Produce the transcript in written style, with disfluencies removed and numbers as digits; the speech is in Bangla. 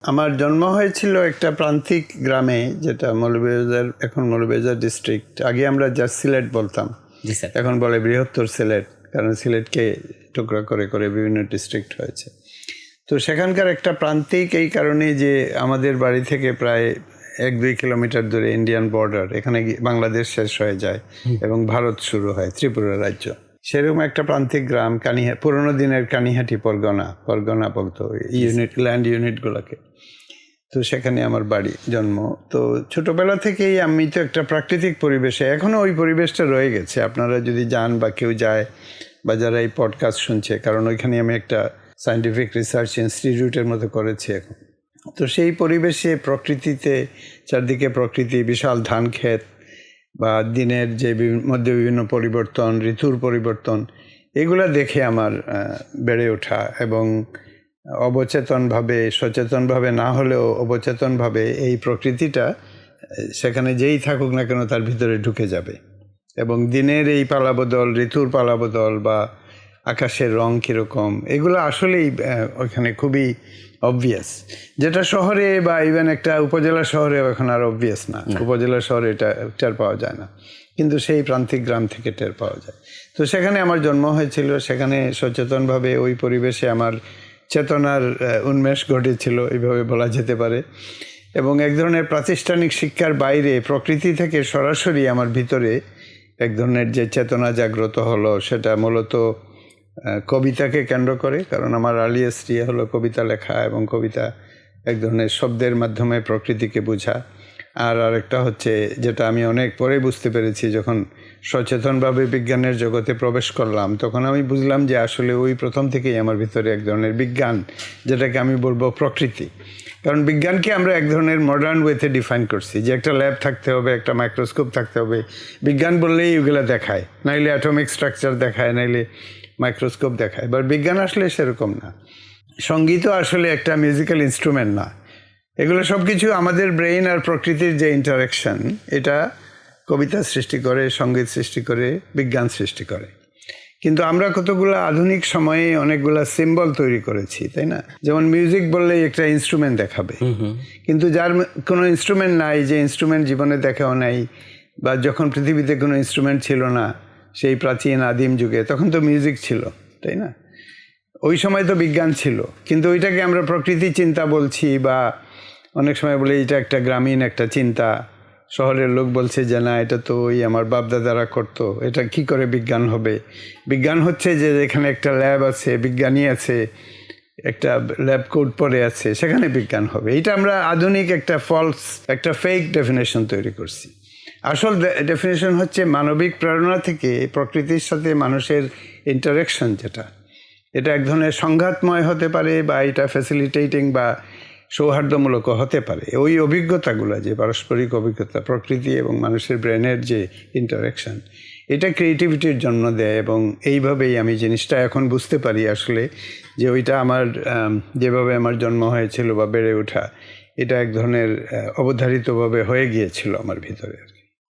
আমার জন্ম হয়েছিল একটা প্রান্তিক গ্রামে, যেটা মৌলভীবাজার, এখন মৌলভীবাজার ডিস্ট্রিক্ট। আগে আমরা জাস্ট সিলেট বলতাম, এখন বলে বৃহত্তর সিলেট, কারণ সিলেটকে টুকরা করে করে বিভিন্ন ডিস্ট্রিক্ট হয়েছে। তো সেখানকার একটা প্রান্তিক এই কারণে যে আমাদের বাড়ি থেকে প্রায় 1-2 কিলোমিটার দূরে ইন্ডিয়ান বর্ডার, এখানে বাংলাদেশ শেষ হয়ে যায় এবং ভারত শুরু হয়, ত্রিপুরা রাজ্য। সেরকম একটা প্রান্তিক গ্রাম, পুরোনো দিনের কানিহাটি পরগনা বলতো ইউনিট, ল্যান্ড ইউনিটগুলোকে। তো সেখানে আমার বাড়ি, জন্ম। তো ছোটোবেলা থেকেই আমি তো একটা প্রাকৃতিক পরিবেশে, এখনও ওই পরিবেশটা রয়ে গেছে। আপনারা যদি যান বা কেউ যায় বা যারা এই পডকাস্ট শুনছে, কারণ ওইখানে আমি একটা সায়েন্টিফিক রিসার্চ ইনস্টিটিউটের মতো করেছি এখন। তো সেই পরিবেশে প্রকৃতিতে, চারদিকে প্রকৃতি, বিশাল ধান ক্ষেত বা দিনের যে মধ্যে বিভিন্ন পরিবর্তন, ঋতুর পরিবর্তন, এগুলো দেখে আমার বেড়ে ওঠা এবং অবচেতনভাবে, সচেতনভাবে না হলেও অবচেতনভাবে এই প্রকৃতিটা সেখানে যেই থাকুক না কেন তার ভিতরে ঢুকে যাবে। এবং দিনের এই পালাবদল, ঋতুর পালাবদল বা আকাশের রং কীরকম, এগুলো আসলেই ওইখানে খুবই অবভিয়াস, যেটা শহরে বা ইভেন একটা উপজেলা শহরে এখন আর অবভিয়াস না। উপজেলা শহরে এটা টের পাওয়া যায় না, কিন্তু সেই প্রান্তিক গ্রাম থেকে টের পাওয়া যায়। তো সেখানে আমার জন্ম হয়েছিল, সেখানে সচেতনভাবে ওই পরিবেশে আমার চেতনার উন্মেষ ঘটেছিল, এইভাবে বলা যেতে পারে। এবং এক ধরনের প্রাতিষ্ঠানিক শিক্ষার বাইরে প্রকৃতি থেকে সরাসরি আমার ভিতরে এক ধরনের যে চেতনা জাগ্রত হলো, সেটা মূলত কবিতাকে কেন্দ্র করে। কারণ আমার আর্লিয়েস্ট হলো কবিতা লেখা, এবং কবিতা এক ধরনের শব্দের মাধ্যমে প্রকৃতিকে বোঝা। আর আরেকটা হচ্ছে, যেটা আমি অনেক পরে বুঝতে পেরেছি, যখন সচেতনভাবে বিজ্ঞানের জগতে প্রবেশ করলাম, তখন আমি বুঝলাম যে আসলে ওই প্রথম থেকেই আমার ভিতরে এক ধরনের বিজ্ঞান, যেটাকে আমি বলবো প্রকৃতি। কারণ বিজ্ঞানকে আমরা এক ধরনের মডার্ন ওয়েতে ডিফাইন করছি, যে একটা ল্যাব থাকতে হবে, একটা মাইক্রোস্কোপ থাকতে হবে। বিজ্ঞান বললেই ওগুলো দেখায়, নাইলে অ্যাটমিক স্ট্রাকচার দেখায়, নাইলে মাইক্রোস্কোপ দেখায়। বাট বিজ্ঞান আসলে সেরকম না। সঙ্গীতও আসলে একটা মিউজিক্যাল ইনস্ট্রুমেন্ট না। এগুলো সব কিছু আমাদের ব্রেইন আর প্রকৃতির যে ইন্টারাকশন, এটা কবিতা সৃষ্টি করে, সঙ্গীত সৃষ্টি করে, বিজ্ঞান সৃষ্টি করে। কিন্তু আমরা কতগুলো আধুনিক সময়ে অনেকগুলো সিম্বল তৈরি করেছি, তাই না? যেমন মিউজিক বললেই একটা ইনস্ট্রুমেন্ট দেখাবে, কিন্তু যার কোনো ইনস্ট্রুমেন্ট নাই, যে ইনস্ট্রুমেন্ট জীবনে দেখাও নাই, বা যখন পৃথিবীতে কোনো ইনস্ট্রুমেন্ট ছিল না সেই প্রাচীন আদিম যুগে, তখন তো মিউজিক ছিল, তাই না? ওই সময় তো বিজ্ঞান ছিল, কিন্তু ওইটাকে আমরা প্রকৃতি চিন্তা বলছি, বা অনেক সময় বলে এটা একটা গ্রামীণ একটা চিন্তা। শহরের লোক বলছে যে না, এটা তো ওই আমার বাপদাদারা করতো, এটা কি করে বিজ্ঞান হবে? বিজ্ঞান হচ্ছে যে এখানে একটা ল্যাব আছে, বিজ্ঞানী আছে, একটা ল্যাব কোট পরে আছে, সেখানে বিজ্ঞান হবে। এটা আমরা আধুনিক একটা ফলস, একটা ফেক ডেফিনেশন তৈরি করছি। আসল ডেফিনেশন হচ্ছে মানবিক প্রেরণা থেকে প্রকৃতির সাথে মানুষের ইন্টারেকশন, যেটা এটা এক ধরনের সংঘাতময় হতে পারে, বা এটা ফ্যাসিলিটেটিং বা সৌহার্দ্যমূলকও হতে পারে। ওই অভিজ্ঞতাগুলো, যে পারস্পরিক অভিজ্ঞতা, প্রকৃতি এবং মানুষের ব্রেনের যে ইন্টারেকশন, এটা ক্রিয়েটিভিটির জন্ম দেয়। এবং এইভাবেই আমি জিনিসটা এখন বুঝতে পারি আসলে, যে ওইটা আমার যেভাবে আমার জন্ম হয়েছিল বা বেড়ে ওঠা, এটা এক ধরনের অবধারিতভাবে হয়ে গিয়েছিল আমার ভিতরে।